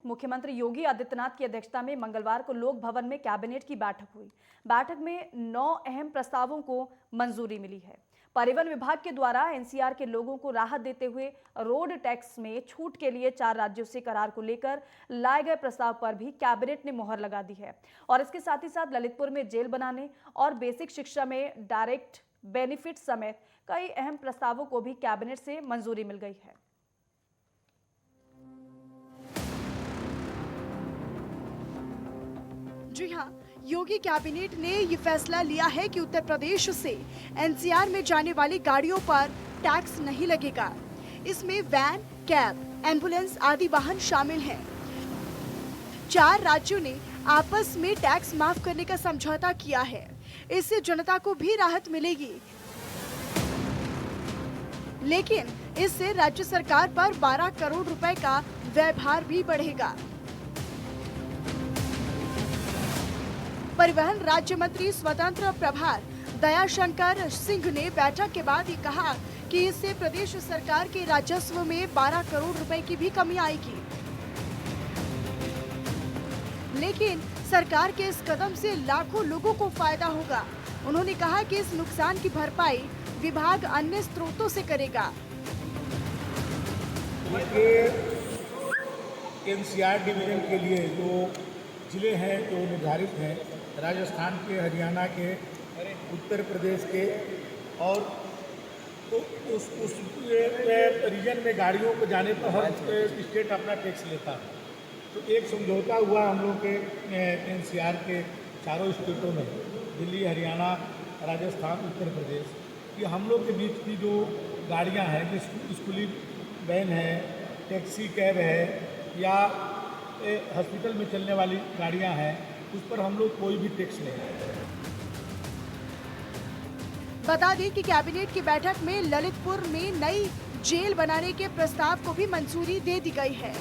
मुख्यमंत्री योगी आदित्यनाथ की अध्यक्षता में मंगलवार को लोक भवन में कैबिनेट की बैठक हुई। बैठक में 9 अहम प्रस्तावों को मंजूरी मिली है। परिवहन विभाग के द्वारा एनसीआर के लोगों को राहत देते हुए रोड टैक्स में छूट के लिए 4 राज्यों से करार को लेकर लाए गए प्रस्ताव पर भी कैबिनेट ने मोहर लगा दी है। और इसके साथ ही साथ ललितपुर में जेल बनाने और बेसिक शिक्षा में डायरेक्ट बेनिफिट समेत कई अहम प्रस्तावों को भी कैबिनेट से मंजूरी मिल गई है। जी हाँ, योगी कैबिनेट ने ये फैसला लिया है कि उत्तर प्रदेश से एनसीआर में जाने वाली गाड़ियों पर टैक्स नहीं लगेगा। इसमें वैन, कैब, एम्बुलेंस आदि वाहन शामिल हैं। 4 राज्यों ने आपस में टैक्स माफ करने का समझौता किया है। इससे जनता को भी राहत मिलेगी, लेकिन इससे राज्य सरकार पर 12 करोड़ रुपए का व्यय भार भी बढ़ेगा। परिवहन राज्य मंत्री स्वतंत्र प्रभार दयाशंकर सिंह ने बैठक के बाद ये कहा कि इससे प्रदेश सरकार के राजस्व में 12 करोड़ रुपए की भी कमी आएगी। लेकिन सरकार के इस कदम से लाखों लोगों को फायदा होगा। उन्होंने कहा कि इस नुकसान की भरपाई विभाग अन्य स्रोतों से करेगा। एनसीआर डिवीजन के लिए जो जिले हैं जो निर्धारित हैं, राजस्थान के, हरियाणा के, उत्तर प्रदेश के, और तो उस रीजन में गाड़ियों को जाने पर हर स्टेट अपना टैक्स लेता है। तो एक समझौता हुआ हम लोग के एनसीआर के चारों स्टेटों में, दिल्ली, हरियाणा, राजस्थान, उत्तर प्रदेश, कि हम लोग के बीच की जो गाड़ियां हैं, जैसे स्कूली वैन है, टैक्सी कैब है या हॉस्पिटल में चलने वाली गाड़ियां हैं, उस पर हम लोग कोई भी टैक्स नहीं। बता दें कि कैबिनेट की बैठक में ललितपुर में नई जेल बनाने के प्रस्ताव को भी मंजूरी दे दी गई है।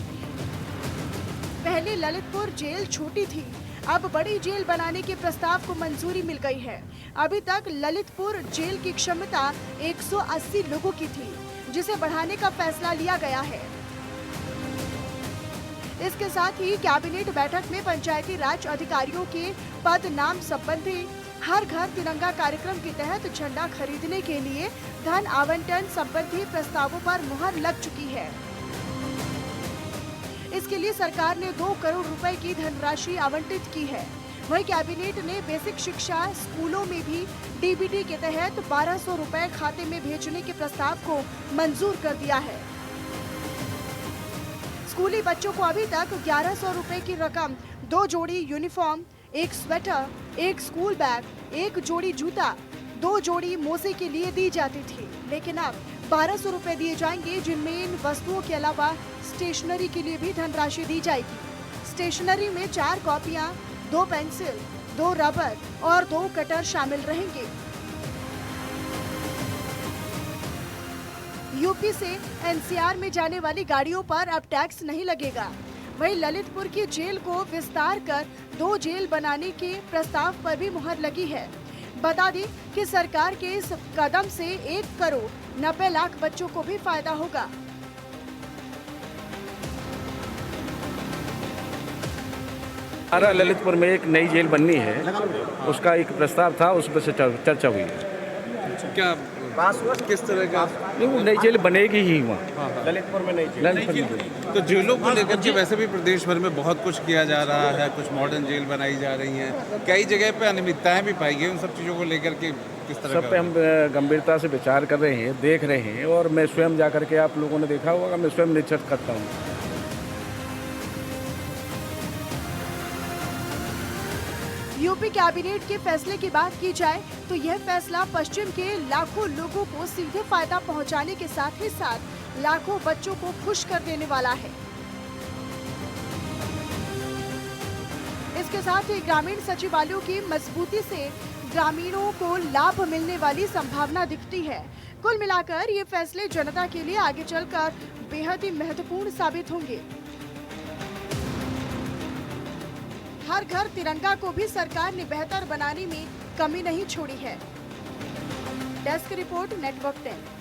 पहले ललितपुर जेल छोटी थी, अब बड़ी जेल बनाने के प्रस्ताव को मंजूरी मिल गई है। अभी तक ललितपुर जेल की क्षमता 180 लोगों की थी, जिसे बढ़ाने का फैसला लिया गया है। इसके साथ ही कैबिनेट बैठक में पंचायती राज अधिकारियों के पद नाम संबंधी हर घर तिरंगा कार्यक्रम के तहत झंडा खरीदने के लिए धन आवंटन संबंधी प्रस्तावों पर मुहर लग चुकी है। इसके लिए सरकार ने 2 करोड़ रुपए की धनराशि आवंटित की है। वहीं कैबिनेट ने बेसिक शिक्षा स्कूलों में भी डीबीटी के तहत 1200 रुपए खाते में भेजने के प्रस्ताव को मंजूर कर दिया है। स्कूली बच्चों को अभी तक 1100 रुपए की रकम 2 जोड़ी यूनिफॉर्म, 1 स्वेटर, 1 स्कूल बैग, 1 जोड़ी जूता, 2 जोड़ी मोजे के लिए दी जाती थी, लेकिन अब 1200 रुपए दिए जाएंगे, जिनमें इन वस्तुओं के अलावा स्टेशनरी के लिए भी धनराशि दी जाएगी। स्टेशनरी में 4 कॉपियां, 2 पेंसिल, 2 रबर और 2 कटर शामिल रहेंगे। यूपी से एनसीआर में जाने वाली गाड़ियों पर अब टैक्स नहीं लगेगा। वहीं ललितपुर की जेल को विस्तार कर 2 जेल बनाने के प्रस्ताव पर भी मुहर लगी है। बता दें कि सरकार के इस कदम से 1 करोड़ 90 लाख बच्चों को भी फायदा होगा। हमारा ललितपुर में एक नई जेल बननी है, उसका एक प्रस्ताव था, उस पर से चर्चा हुई है। क्या किस तरह का? नहीं, वो नई जेल बनेगी ही वहाँ ललितपुर में नई जेल। तो जेलों को लेकर के वैसे भी प्रदेश भर में बहुत कुछ किया जा रहा है, कुछ मॉडर्न जेल बनाई जा रही हैं, कई जगह पे अनियमितताएं भी पाई गई। उन सब चीज़ों को लेकर के किस तरह सब पे हम गंभीरता से विचार कर रहे हैं, देख रहे हैं, और मैं स्वयं जा करके, आप लोगों ने देखा होगा, मैं स्वयं निश्चित करता हूँ। यूपी कैबिनेट के फैसले की बात की जाए तो यह फैसला पश्चिम के लाखों लोगों को सीधे फायदा पहुंचाने के साथ ही साथ लाखों बच्चों को खुश कर देने वाला है। इसके साथ ही ग्रामीण सचिवालयों की मजबूती से ग्रामीणों को लाभ मिलने वाली संभावना दिखती है। कुल मिलाकर ये फैसले जनता के लिए आगे चलकर बेहद ही महत्वपूर्ण साबित होंगे। हर घर तिरंगा को भी सरकार ने बेहतर बनाने में कमी नहीं छोड़ी है। Desk report, network 10।